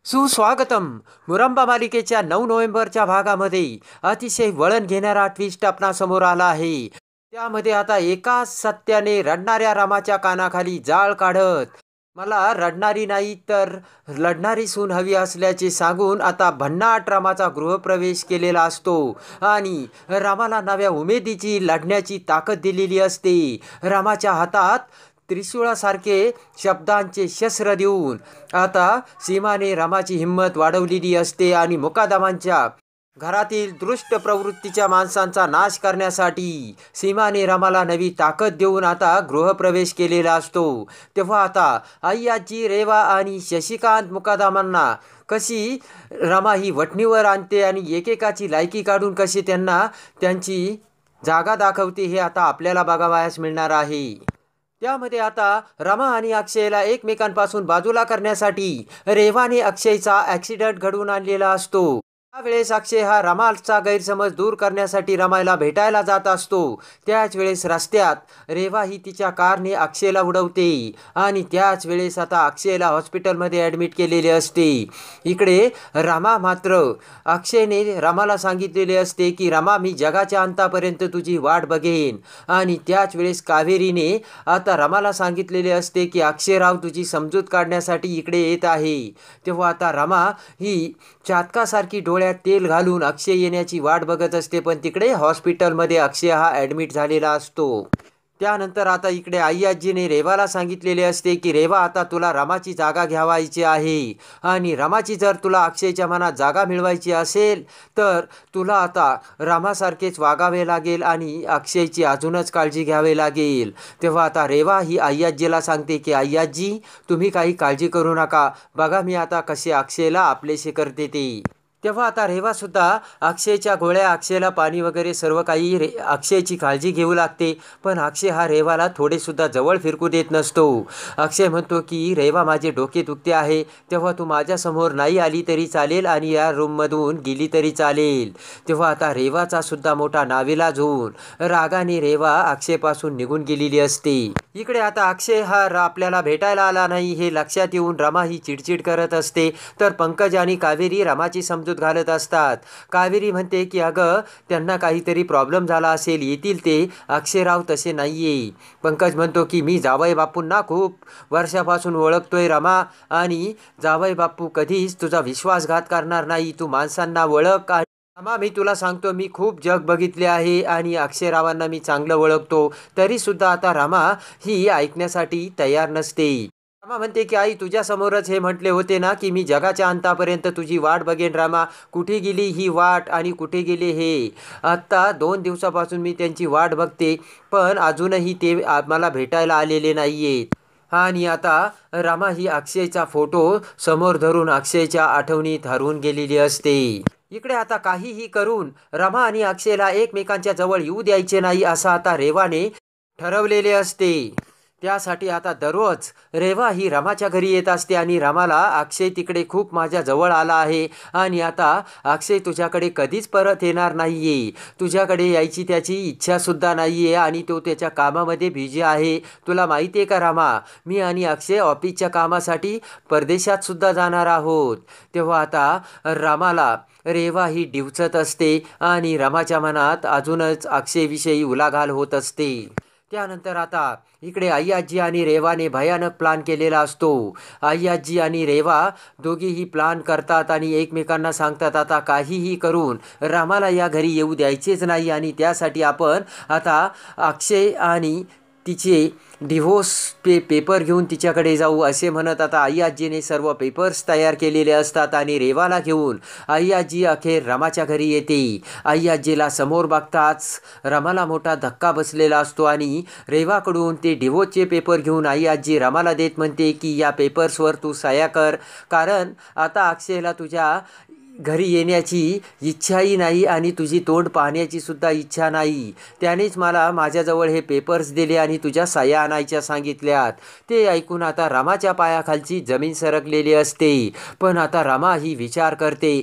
सुस्वागतम. मुरंबा मालिकेच्या 9 नोव्हेंबरच्या भागामध्ये अतिशय वळण घेणारा ट्विस्ट आपणासमोर आला आहे. त्यामध्ये आता एकाच सत्याने रडणाऱ्या रामाच्या कानाखाली जाळ काढत मला रडणारी नाही तर लढणारी सून हवी असल्याचे सांगून आता भन्नाट रामाचा गृहप्रवेश केलेला असतो आणि रामाला नव्या उमेदीची लढण्याची ताकद दिलेली असते. रामाच्या हातात त्रिशूळासारखे शब्दांचे शस्त्र देऊन आता सीमाने रामाची हिंमत वाढवलेली असते आणि मुकादमांच्या घरातील दृष्ट प्रवृत्तीच्या माणसांचा नाश करण्यासाठी सीमाने रामाला नवी ताकद देऊन आता गृहप्रवेश केलेला असतो. तेव्हा आता अय्याजी, रेवा आणि शशिकांत मुकादमांना कशी रमा ही वठणीवर आणते आणि एकेकाची लायकी काढून कशी त्यांना त्यांची जागा दाखवते हे आता आपल्याला बघावयास मिळणार आहे. त्यामध्ये आता रमा आणि अक्षयला एकमेकांपासून बाजूला करण्यासाठी रेवाने अक्षयचा ॲक्सिडेंट घडवून आणलेला असतो. त्यावेळेस अक्षय हा रमाचा गैरसमज दूर करण्यासाठी रमाला भेटायला जात असतो. त्याच वेळेस रस्त्यात रेवा ही तिच्या कारने अक्षयला उडवते आणि त्याच वेळेस आता अक्षयला हॉस्पिटलमध्ये ॲडमिट केलेले असते. इकडे रमा मात्र अक्षयने रमाला सांगितलेले असते की रमा, मी जगाच्या अंतापर्यंत तुझी वाट बघेन. आणि त्याच वेळेस कावेरीने आता रमाला सांगितलेले असते की अक्षयराव तुझी समजूत काढण्यासाठी इकडे येत आहे. तेव्हा आता रमा ही चातकासारखी डोळ्यात तेल घालून अक्षय येण्याची वाट बघत असते, पण तिकडे हॉस्पिटलमध्ये अक्षय हा ॲडमिट झालेला असतो. त्यानंतर आता इकडे अय्याजीने रेवाला सांगितलेले असते की रेवा, आता तुला रमाची जागा घ्यावायची आहे आणि रमाची जर तुला अक्षयच्या मनात जागा मिळवायची असेल तर तुला आता रामासारखेच वागावे लागेल आणि अक्षयची अजूनच काळजी घ्यावी लागेल. तेव्हा आता रेवा ही अय्याजीला सांगते की अय्याजी, तुम्ही काही काळजी करू नका, बघा मी आता कसे अक्षयला आपलेसे करते ते. तेव्हा आता रेवासुद्धा अक्षयच्या गोळ्या, अक्षयला पाणी वगैरे सर्व काही अक्षयची काळजी घेऊ लागते. पण अक्षय हा रेवाला थोडेसुद्धा जवळ फिरकू देत नसतो. अक्षय म्हणतो की रेवा, माझे डोके दुखते आहे, तेव्हा तू माझ्यासमोर नाही आली तरी चालेल आणि या रूममधून गेली तरी चालेल. तेव्हा आता रेवाचा सुद्धा मोठा नाविलाज होऊन रागाने रेवा अक्षयपासून निघून गेलेली असते. इकडे आता अक्षय हा आपल्याला भेटायला आला नाही हे लक्षात येऊन रमा ही चिडचिड करत असते. तर पंकज आणि कावेरी रमाची समजूत घालत असतात. कावेरी म्हणते की अगं, त्यांना काहीतरी प्रॉब्लेम झाला असेल, येतील ते, अक्षयराव तसे नाहीये. पंकज म्हणतो की मी जावई बापूंना खूप वर्षापासून ओळखतोय रमा, आणि जावई बापू कधीच तुझा विश्वासघात करणार नाही, तू माणसांना ओळख. रमा, मी तुला सांगतो, मी खूप जग बघितले आहे आणि अक्षयरावांना मी चांगलं ओळखतो. तरीसुद्धा आता रमा ही ऐकण्यासाठी तयार नसते. रमा म्हणते की आई, तुझ्यासमोरच हे म्हटले होते ना की मी जगाच्या अंतापर्यंत तुझी वाट बघेन. रमा, कुठे गेली ही वाट आणि कुठे गेले हे? आत्ता 2 दिवसापासून मी त्यांची वाट बघते, पण अजूनही ते मला भेटायला आलेले नाही आहेत. आणि आता रमा ही अक्षयचा फोटो समोर धरून अक्षयच्या आठवणीत हरवून गेलेली असते. इकडे आता काहीही करून रमा आणि अक्षयला एकमेकांच्या जवळ येऊ द्यायचे नाही असं आता रेवाने ठरवलेले असते. त्यासाठी आता दररोज रेवा ही रमाच्या घरी येत असते आणि रमाला, अक्षय तिकडे खूप माझ्या जवळ आला आहे आणि आता अक्षय तुझ्याकडे कधीच परत येणार नाही आहे, तुझ्याकडे यायची त्याची इच्छासुद्धा नाही आहे आणि तो त्याच्या कामामध्ये बिझी आहे. तुला माहिती आहे का रमा, मी आणि अक्षय ऑफिसच्या कामासाठी परदेशातसुद्धा जाणार आहोत. तेव्हा आता रमाला रेवा ही डिवचत असते आणि रमाच्या मनात अजूनच अक्षयविषयी उलाढाल होत असते. त्यानंतर आता इकडे अय्याजी आणि रेवाने भयानक प्लान केलेला असतो. अय्याजी आणि रेवा दोघीही प्लान करतात आणि एकमेकांना सांगतात आता काहीही करून रामाला या घरी येऊ द्यायचेच नाही आणि त्यासाठी आपण आता अक्षय आणि तिचे डिव्होर्स पेपर घेऊन तिच्याकडे जाऊ असे म्हणत आता अय्याजीने सर्व पेपर्स तयार केलेले असतात आणि रेवाला घेऊन अय्याजी अखेर रमाच्या घरी येते. अय्याजीला समोर बघताच रमाला मोठा धक्का बसलेला असतो आणि रेवाकडून ते डिव्होर्सचे पेपर घेऊन अय्याजी रमाला देत म्हणते की या पेपर्सवर तू सह्या कर, कारण आता अक्षयला तुझ्या घरी येण्याची इच्छाही नाही आणि तुझी तोंड पाहण्याची सुद्धा इच्छा नाही. त्यानेच मला माझ्याजवळ हे पेपर्स दिले आणि तुझ्या सह्या आणायच्या सांगितल्यात. ते ऐकून आता रमाच्या पायाखालची जमीन सरकलेली असते. पण आता रमा ही विचार करते,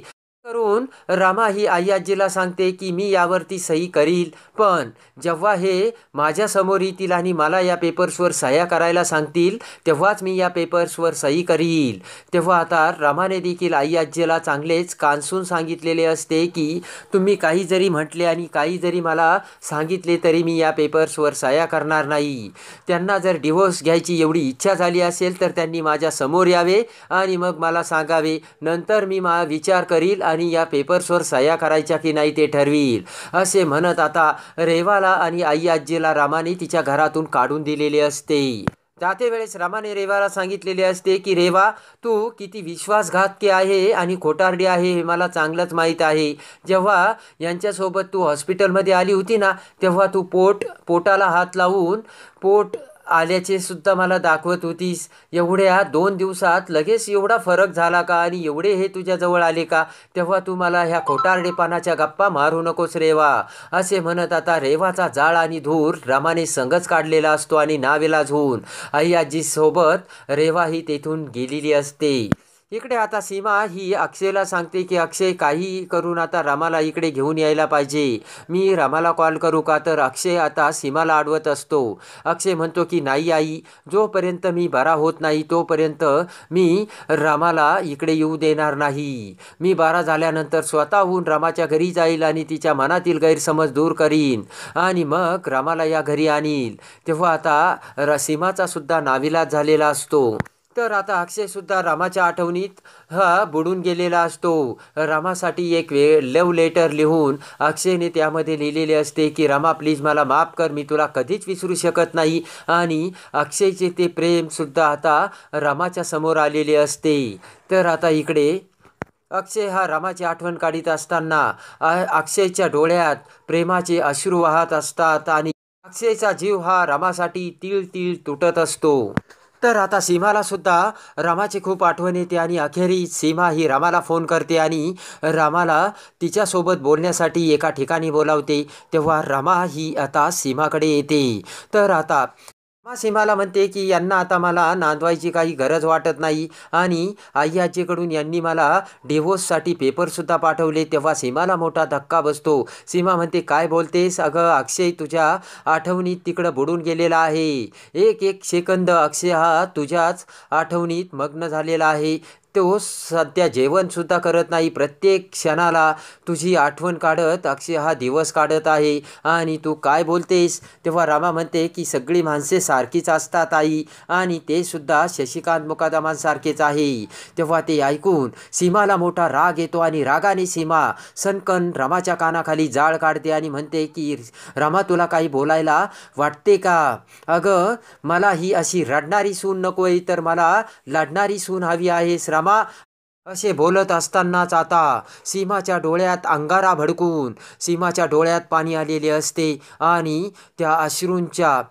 करून रामा ही आई आजीला सांगते की मी यावरती सही करील, पण जेव्हा हे माझ्यासमोर येतील आणि मला या पेपर्सवर सह्या करायला सांगतील तेव्हाच मी या पेपर्सवर सही करील. तेव्हा आता रामाने देखील आई आजीला चांगलेच कानसून सांगितलेले असते की तुम्ही काही जरी म्हटले आणि काही जरी मला सांगितले तरी मी या पेपर्सवर सह्या करणार नाही. त्यांना जर डिवोर्स घ्यायची एवढी इच्छा झाली असेल तर त्यांनी माझ्या समोर यावे आणि मग मला सांगावे, नंतर मी विचार करील आणि या पेपर्सवर सह्या करायच्या की नाही ते ठरवील. असे म्हणत आता रेवाला आणि आई आजीला रामाने तिच्या घरातून काढून दिलेले असते. जाते वेळेस रामाने रेवाला सांगितलेले असते की रेवा, तू किती विश्वासघातकी आहे आणि खोटारडी आहे हे मला चांगलंच माहीत आहे. जेव्हा यांच्यासोबत तू हॉस्पिटलमध्ये आली होती ना, तेव्हा तू पोटाला हात लावून पोट आल्याचे सुद्धा मला दाखवत होतीस. एवढ्या 2 दिवसात लगेच एवढा फरक झाला का आणि एवढे हे तुझ्याजवळ आले का? तेव्हा तू मला ह्या खोटारडेपणाच्या गप्पा मारू नकोस रेवा. असे म्हणत आता रेवाचा जाळ आणि धूर रामाने संगच काढलेला असतो आणि नाविलाज होऊन आई आजीसोबत रेवा ही तेथून गेलेली असते. इकडे आता सीमा ही अक्षयला सांगते की अक्षय, काही करून आता रामाला इकडे घेऊन यायला पाहिजे. मी रामाला कॉल करू का? तर अक्षय आता सीमाला अडवत असतो. अक्षय म्हणतो की नाही आई, जोपर्यंत मी बरा होत नाही तोपर्यंत मी रामाला इकडे येऊ देणार नाही. मी बरा झाल्यानंतर स्वतःहून रामाच्या घरी जाईल आणि तिच्या मनातील गैरसमज दूर करीन आणि मग रामाला या घरी आणील. तेव्हा आता सीमाचा सुद्धा नाविलाज झालेला असतो. तर आता अक्षयसुद्धा रामाच्या आठवणीत बुडून गेलेला असतो. रामासाठी एक लव्ह लेटर लिहून अक्षयने त्यामध्ये लिहिलेले असते की रामा प्लीज मला माफ कर, मी तुला कधीच विसरू शकत नाही. आणि अक्षयचे ते प्रेमसुद्धा आता रामाच्या समोर आलेले असते. तर आता इकडे अक्षय हा रामाची आठवण काढीत असताना अक्षयच्या डोळ्यात प्रेमाचे अश्रू वाहत असतात आणि अक्षयचा जीव हा रामासाठी तीळ तीळ तुटत असतो. तर आता सीमाला सुद्धा रामाची खूप आठवण येते आणि अखेरीस सीमा ही रामाला फोन करते आणि रामाला तिच्यासोबत बोलण्यासाठी एका ठिकाणी बोलावते. तेव्हा रमा ही आता सीमाकडे येते. तर आता सीमाला म्हणते की यांना आता मला नांदवायची काही गरज वाटत नाही आणि आई आजीकडून यांनी मला डिवोर्ससाठी पेपरसुद्धा पाठवले. तेव्हा सीमाला मोठा धक्का बसतो. सीमा म्हणते काय बोलतेस? अगं अक्षय तुझ्या आठवणीत तिकडं बुडून गेलेला आहे. एक एक सेकंद अक्षय हा तुझ्याच आठवणीत मग्न झालेला आहे. तो सध्या जेवणसुद्धा करत नाही. प्रत्येक क्षणाला तुझी आठवण काढत अक्षय हा दिवस काढत आहे. आणि तू काय बोलतेस? तेव्हा रामा म्हणते की सगळी माणसे सारखीच असतात आई, आणि ते सुद्धा शशिकांत मुकादमांसारखेच आहे. तेव्हा ते ऐकून सीमाला मोठा राग येतो आणि रागाने सीमा सनकन रामाच्या कानाखाली जाळ काढते आणि म्हणते की रामा तुला काही बोलायला वाटते का? अगं मला ही अशी रडणारी सून नकोय, तर मला लढणारी सून हवी आहेस रामा. असे बोलत असतानाच आता सीमाच्या डोळ्यात अंगारा भडकून सीमाच्या डोळ्यात पाणी आलेले असते आणि त्या अश्रूंच्या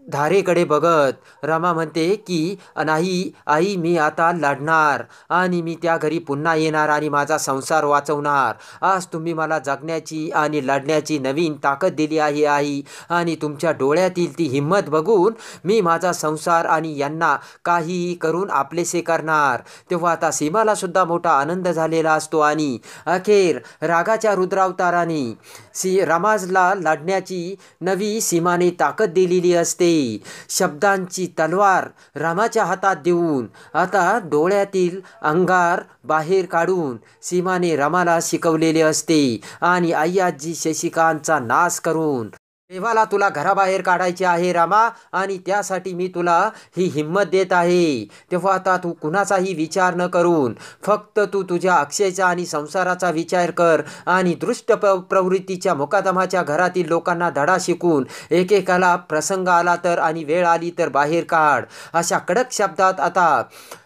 धारेकडे बघत रमा म्हणते की नाही आई, मी आता लढणार आणि मी त्या घरी पुन्हा येणार आणि माझा संसार वाचवणार. आज तुम्ही मला जगण्याची आणि लढण्याची नवीन ताकद दिली आहे आई, आणि तुमच्या डोळ्यातील ती हिंमत बघून मी माझा संसार आणि यांना काहीही करून आपलेसे करणार. तेव्हा आता सीमाला सुद्धा मोठा आनंद झालेला असतो आणि अखेर रागाच्या रुद्रावताराने रमाजला लढण्याची नवी सीमाने ताकद दिलेली असते. शब्दांची तलवार रामाच्या हातात देऊन आता डोळ्यातील अंगार बाहेर काढून सीमाने रमाला शिकवलेले असते आणि आई आजी शशिकांतचा नाश करून रेवाला तुला घराबाहेर काढायचे आहे रामा, आणि त्यासाठी मी तुला ही हिंमत देत आहे. तेव्हा आता तू कुणाचाही विचार न करून फक्त तू तुझ्या अक्षयचा आणि संसाराचा विचार कर आणि दृष्ट प्रवृत्तीच्या मुकादमाच्या घरातील लोकांना धडा शिकून एकेकाला प्रसंग आला तर आणि वेळ आली तर बाहेर काढ. अशा कडक शब्दात आता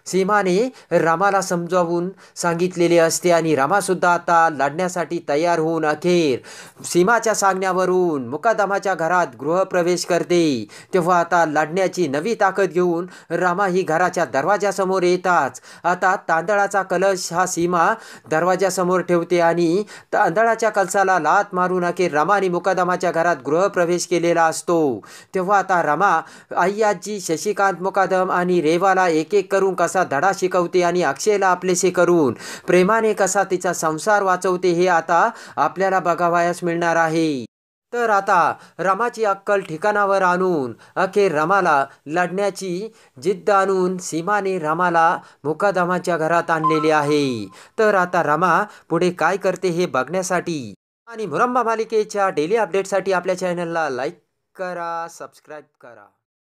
सीमाने रामाला समजावून सांगितलेले असते आणि रामासुद्धा आता लढण्यासाठी तयार होऊन अखेर सीमाच्या सांगण्यावरून मुकादमाच्या घरात गृहप्रवेश करते. तेव्हा आता लढण्याची नवी ताकद घेऊन रामा ही घराच्या दरवाजासमोर येताच आता तांदळाचा कलश हा सीमा दरवाजासमोर ठेवते आणि तांदळाच्या कलशाला लात मारून अखेर रमाने मुकादमाच्या घरात गृहप्रवेश केलेला असतो. तेव्हा आता रमा आई आजी शशिकांत मुकादम आणि रेवाला एक एक करून कसा धडा शिकवते आणि अक्षयला आपलेसे करून प्रेमाने कसा तिचा संसार वाचवते हे आता आपल्याला बघावयास मिळणार आहे. तर आता रमाची अक्कल ठिकाणावर आणून अखेर रमाला लढण्याची जिद्द आणून सीमाने रमाला मुकादमाच्या घरात आणलेले आहे. तर आता रमा पुढे काय करते हे बघण्यासाठी आणि मुरंबा मालिकेच्या डेली अपडेटसाठी आपल्या चॅनलला लाईक करा, सबस्क्राईब करा.